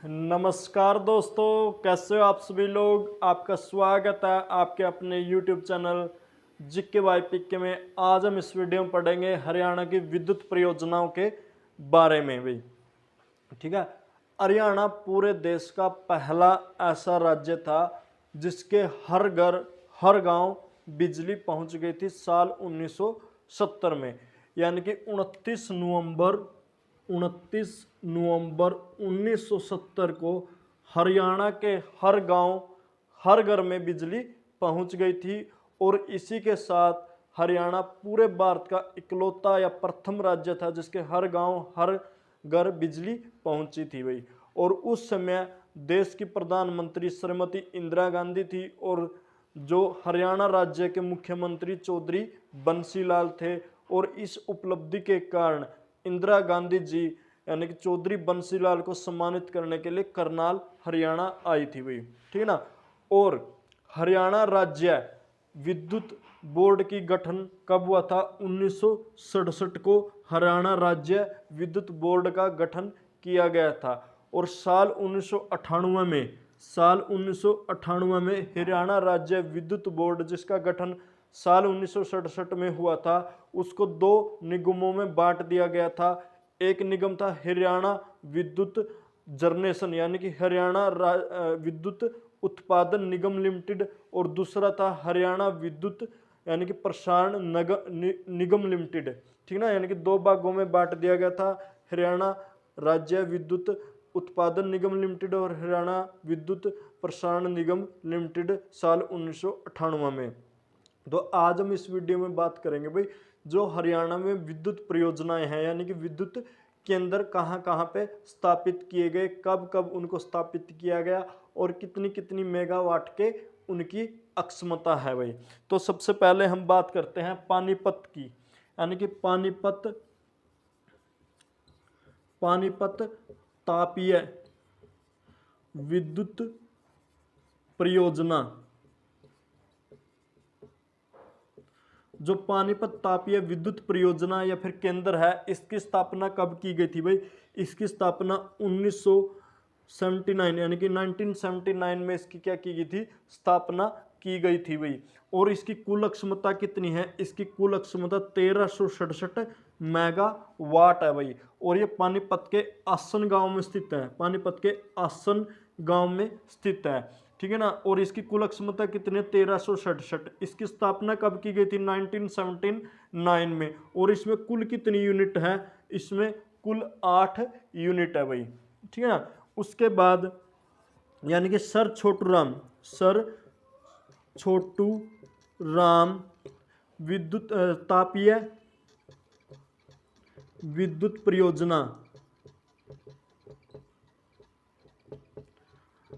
नमस्कार दोस्तों, कैसे हो आप सभी लोग। आपका स्वागत है आपके अपने YouTube चैनल जिक्के बाई पिक्के में। आज हम इस वीडियो में पढ़ेंगे हरियाणा की विद्युत परियोजनाओं के बारे में भाई। ठीक है, हरियाणा पूरे देश का पहला ऐसा राज्य था जिसके हर घर हर गांव बिजली पहुंच गई थी साल 1970 में। यानी कि 29 नवंबर 1970 को हरियाणा के हर गांव हर घर में बिजली पहुंच गई थी। और इसी के साथ हरियाणा पूरे भारत का इकलौता या प्रथम राज्य था जिसके हर गांव हर घर बिजली पहुंची थी भाई। और उस समय देश की प्रधानमंत्री श्रीमती इंदिरा गांधी थी और जो हरियाणा राज्य के मुख्यमंत्री चौधरी बंसीलाल थे। और इस उपलब्धि के कारण इंदिरा गांधी जी यानी कि चौधरी बंसीलाल को सम्मानित करने के लिए करनाल हरियाणा आई थी भाई। ठीक है ना। और हरियाणा राज्य विद्युत बोर्ड की गठन कब हुआ था? 1967 को हरियाणा राज्य विद्युत बोर्ड का गठन किया गया था। और साल 1998 में हरियाणा राज्य विद्युत बोर्ड जिसका गठन साल 1967 में हुआ था उसको दो निगमों में बांट दिया गया था। एक निगम था हरियाणा विद्युत जनरेशन यानी कि हरियाणा विद्युत उत्पादन निगम लिमिटेड और दूसरा था हरियाणा विद्युत यानी कि प्रसारण निगम लिमिटेड। ठीक ना, यानी कि दो भागों में बांट दिया गया था, हरियाणा राज्य विद्युत उत्पादन निगम लिमिटेड और हरियाणा विद्युत प्रसारण निगम लिमिटेड साल 1998 में। तो आज हम इस वीडियो में बात करेंगे भाई जो हरियाणा में विद्युत परियोजनाएं हैं यानी कि विद्युत केंद्र कहाँ कहाँ पे स्थापित किए गए, कब कब उनको स्थापित किया गया और कितनी कितनी मेगावाट के उनकी अक्षमता है भाई। तो सबसे पहले हम बात करते हैं पानीपत की, यानी कि पानीपत तापीय विद्युत परियोजना। जो पानीपत तापीय विद्युत परियोजना या फिर केंद्र है इसकी स्थापना कब की गई थी भाई? इसकी स्थापना 1979 यानी कि 1979 में इसकी क्या की गई थी? स्थापना की गई थी भाई। और इसकी कुल क्षमता कितनी है? इसकी कुल क्षमता 1367 मेगावाट है भाई। और ये पानीपत के आसन गांव में स्थित है, पानीपत के आसन गांव में स्थित है। ठीक है ना। और इसकी कुल क्षमता कितनी है? 1367। इसकी स्थापना कब की गई थी? 1979 में। और इसमें कुल कितनी यूनिट है? इसमें कुल 8 यूनिट है भाई। ठीक है ना। उसके बाद यानी कि सर छोटू राम विद्युत तापीय विद्युत परियोजना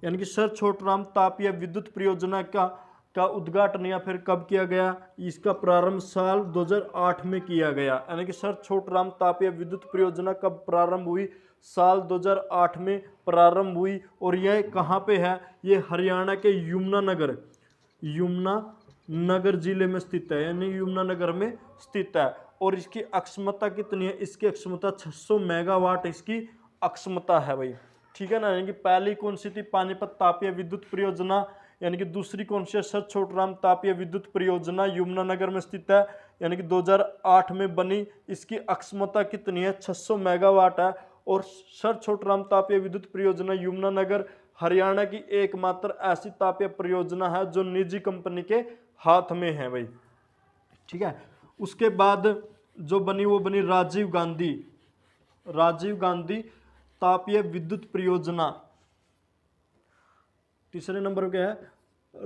यानी कि सर छोटूराम तापीय विद्युत परियोजना का उद्घाटन या फिर कब किया गया? इसका प्रारंभ साल 2008 में किया गया। यानी कि सर छोटूराम तापीय विद्युत परियोजना कब प्रारंभ हुई? साल 2008 में प्रारंभ हुई। और यह कहाँ पे है? ये हरियाणा के यमुनानगर जिले में स्थित है, यानी यमुनानगर में स्थित है। और इसकी अक्षमता कितनी है? इसकी अक्षमता 600 मेगावाट इसकी अक्षमता है भाई। ठीक है ना। यानी कि पहली कौन सी थी? पानीपत तापीय विद्युत परियोजना। यानी कि दूसरी कौन सी है? सर छोटूराम तापीय विद्युत परियोजना यमुनानगर में स्थित है, यानी कि 2008 में बनी। इसकी अक्षमता कितनी है? 600 मेगावाट है। और सर छोटूराम तापीय विद्युत परियोजना यमुनानगर हरियाणा की एकमात्र ऐसी तापीय परियोजना है जो निजी कंपनी के हाथ में है भाई। ठीक है। उसके बाद जो बनी वो बनी राजीव गांधी तापीय विद्युत परियोजना। तीसरे नंबर पे है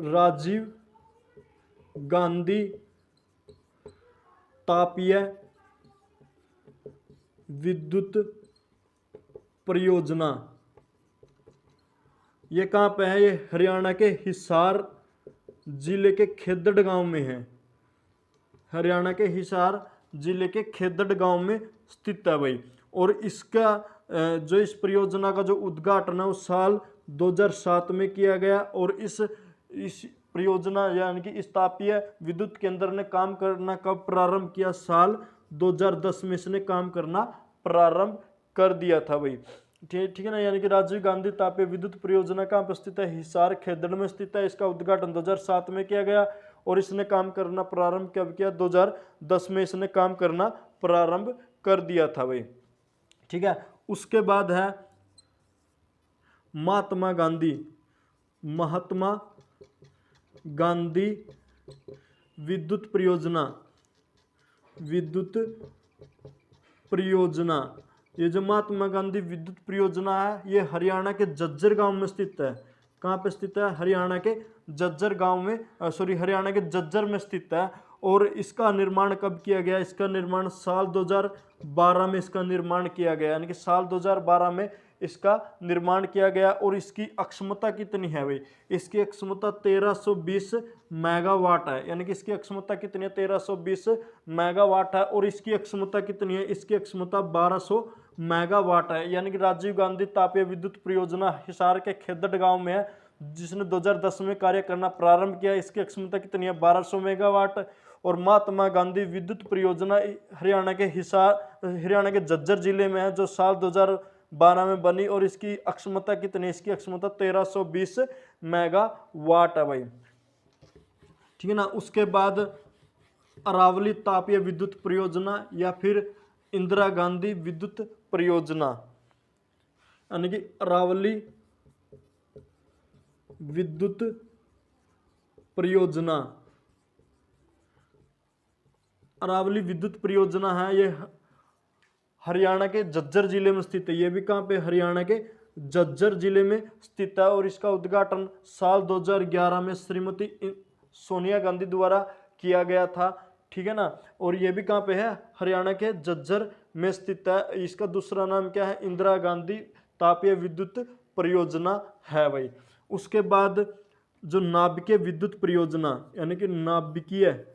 राजीव गांधी तापीय विद्युत परियोजना। ये कहाँ पे है? ये हरियाणा के हिसार जिले के खेदड़ गांव में है। हरियाणा के हिसार जिले के खेदड़ गांव में स्थित है भाई। और इसका जो इस परियोजना का जो उद्घाटन है वो साल 2007 में किया गया। और इस परियोजना यानी कि इस तापीय विद्युत केंद्र ने काम करना कब प्रारंभ किया? साल 2010 में इसने काम करना प्रारंभ कर दिया था भाई। ठीक ठीक है ना। यानी कि राजीव गांधी तापीय विद्युत परियोजना कहाँ पर स्थित है? हिसार खेदड़ में स्थित है। इसका उद्घाटन 2007 में किया गया और इसने काम करना प्रारंभ कब किया? 2010 में इसने काम करना प्रारंभ कर दिया था भाई। ठीक है। उसके बाद है महात्मा गांधी विद्युत परियोजना। ये जो महात्मा गांधी विद्युत परियोजना है, ये हरियाणा के झज्जर गांव में स्थित है। कहाँ पे स्थित है? हरियाणा के झज्जर गांव में, हरियाणा के झज्जर में स्थित है। और इसका निर्माण कब किया गया? इसका निर्माण साल 2012 में इसका निर्माण किया गया, यानी कि साल 2012 में इसका निर्माण किया गया। और इसकी अक्षमता कितनी है भाई? इसकी अक्षमता 1320 मेगावाट है, यानी कि इसकी अक्षमता कितनी है? 1320 मेगावाट है। और इसकी अक्षमता कितनी है? इसकी अक्षमता 1200 मेगावाट है। यानी कि राजीव गांधी तापीय विद्युत परियोजना हिसार के खेदड़ गांव में है, जिसने 2010 में कार्य करना प्रारंभ किया। इसकी अक्षमता कितनी है? 1200 मेगावाट। और महात्मा गांधी विद्युत परियोजना हरियाणा के झज्जर जिले में है, जो साल 2012 में बनी। और इसकी अक्षमता कितनी है? इसकी अक्षमता 1320 मेगावाट है भाई। ठीक है ना। उसके बाद अरावली तापीय विद्युत परियोजना या फिर इंदिरा गांधी विद्युत परियोजना, यानी कि अरावली विद्युत परियोजना। अरावली विद्युत परियोजना है, ये हरियाणा के झज्जर जिले में स्थित है। ये भी कहाँ पे? हरियाणा के झज्जर जिले में स्थित है। और इसका उद्घाटन साल 2011 में श्रीमती सोनिया गांधी द्वारा किया गया था। ठीक है ना। और ये भी कहाँ पे है? हरियाणा के झज्जर में स्थित है। इसका दूसरा नाम क्या है? इंदिरा गांधी तापीय विद्युत परियोजना है भाई। उसके बाद जो नाभिकीय विद्युत परियोजना, यानी कि नाभिकीय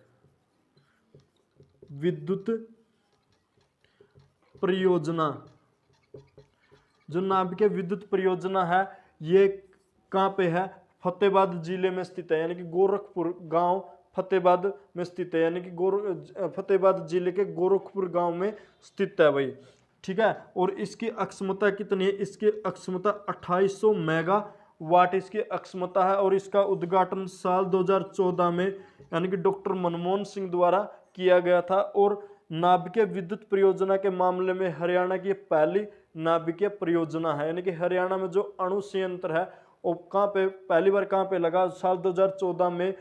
विद्युत परियोजना, जो नाभिकीय विद्युत परियोजना है, ये कहाँ पे है? फतेहाबाद जिले में स्थित है, यानी कि गोरखपुर गांव फतेहाबाद में स्थित है, यानी कि फतेहाबाद जिले के गोरखपुर गांव में स्थित है भाई। ठीक है। और इसकी अक्षमता कितनी है? इसकी अक्षमता 2800 मेगावाट इसकी अक्षमता है। और इसका उद्घाटन साल 2014 में, यानी कि डॉक्टर मनमोहन सिंह द्वारा किया गया था। और नाभिकीय विद्युत परियोजना के मामले में हरियाणा की पहली नाभिकीय परियोजना है, यानी कि हरियाणा में जो अणु संयंत्र है वो कहाँ पे पहली बार कहाँ पे लगा? साल 2014 में,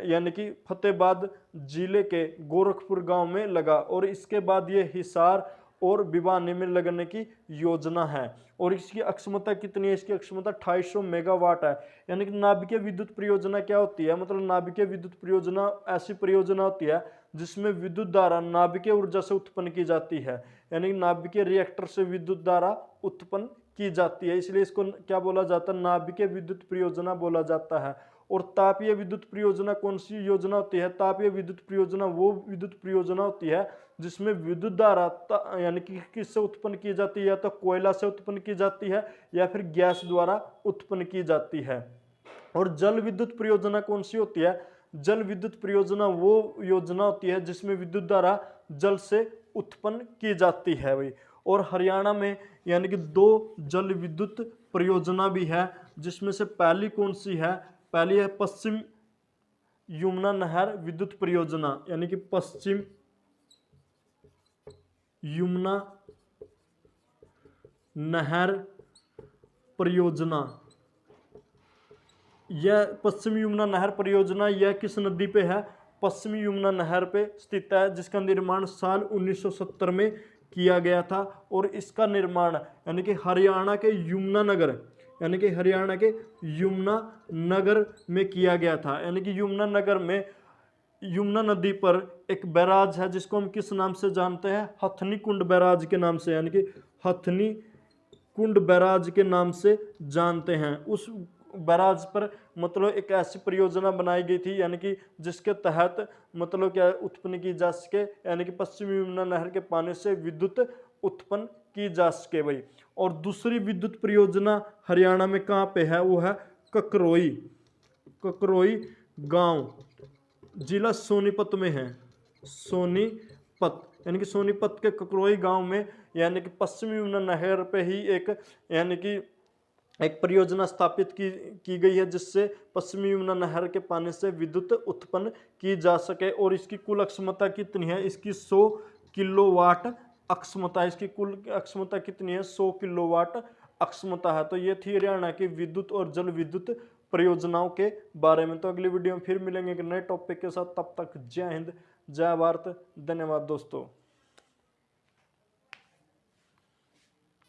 यानी कि फतेहाबाद जिले के गोरखपुर गांव में लगा। और इसके बाद ये हिसार और भिवानी में लगने की योजना है। और इसकी अक्षमता कितनी है? इसकी अक्षमता 2800 मेगावाट है। यानी कि नाभिकीय विद्युत परियोजना क्या होती है? मतलब नाभिकीय विद्युत परियोजना ऐसी परियोजना होती है जिसमें विद्युत धारा नाभिकीय ऊर्जा से उत्पन्न की जाती है, यानी कि नाभिकीय रिएक्टर से विद्युत धारा उत्पन्न की जाती है। इसलिए इसको क्या बोला जाता है? नाभिकीय विद्युत परियोजना बोला जाता है। और तापीय विद्युत परियोजना कौन सी योजना होती है? तापीय विद्युत परियोजना वो विद्युत परियोजना होती है जिसमें विद्युत धारा यानी कि किससे उत्पन्न की जाती है? या तो कोयला से उत्पन्न की जाती है या फिर गैस द्वारा उत्पन्न की जाती है। और जल विद्युत परियोजना कौन सी होती है? जल विद्युत परियोजना वो योजना होती है जिसमें विद्युत धारा जल से उत्पन्न की जाती है भाई। और हरियाणा में यानी कि 2 जल विद्युत परियोजना भी है, जिसमें से पहली कौन सी है? पहली है पश्चिम यमुना नहर विद्युत परियोजना, यानी कि पश्चिम यमुना नहर परियोजना। यह पश्चिम यमुना नहर परियोजना यह किस नदी पे है? पश्चिमी यमुना नहर पे स्थित है, जिसका निर्माण साल 1970 में किया गया था। और इसका निर्माण यानी कि हरियाणा के यमुनानगर, यानी कि हरियाणा के यमुनानगर में किया गया था। यानी कि यमुनानगर में यमुना नदी पर एक बैराज है जिसको हम किस नाम से जानते हैं? हथनी कुंड बैराज के नाम से, यानी कि हथनी कुंड बैराज के नाम से जानते हैं। उस बैराज पर मतलब एक ऐसी परियोजना बनाई गई थी, यानी कि जिसके तहत मतलब क्या उत्पन्न की जा सके, यानी कि पश्चिमी यमुना नहर के पानी से विद्युत उत्पन्न की जा सके भाई। और दूसरी विद्युत परियोजना हरियाणा में कहाँ पे है? वो है ककरोई गांव, जिला सोनीपत में है। सोनीपत यानी कि सोनीपत के ककरोई गांव में यानी कि पश्चिमी यमुना नहर पे ही एक यानी कि एक परियोजना स्थापित की गई है, जिससे पश्चिमी यमुना नहर के पानी से विद्युत उत्पन्न की जा सके। और इसकी कुल अक्षमता कितनी है? इसकी 100 किलोवाट अक्षमता। इसकी कुल अक्षमता कितनी है? 100 किलोवाट अक्षमता है। तो ये थी हरियाणा की विद्युत और जल विद्युत परियोजनाओं के बारे में। तो अगली वीडियो में फिर मिलेंगे एक नए टॉपिक के साथ। तब तक जय हिंद, जय भारत, धन्यवाद दोस्तों।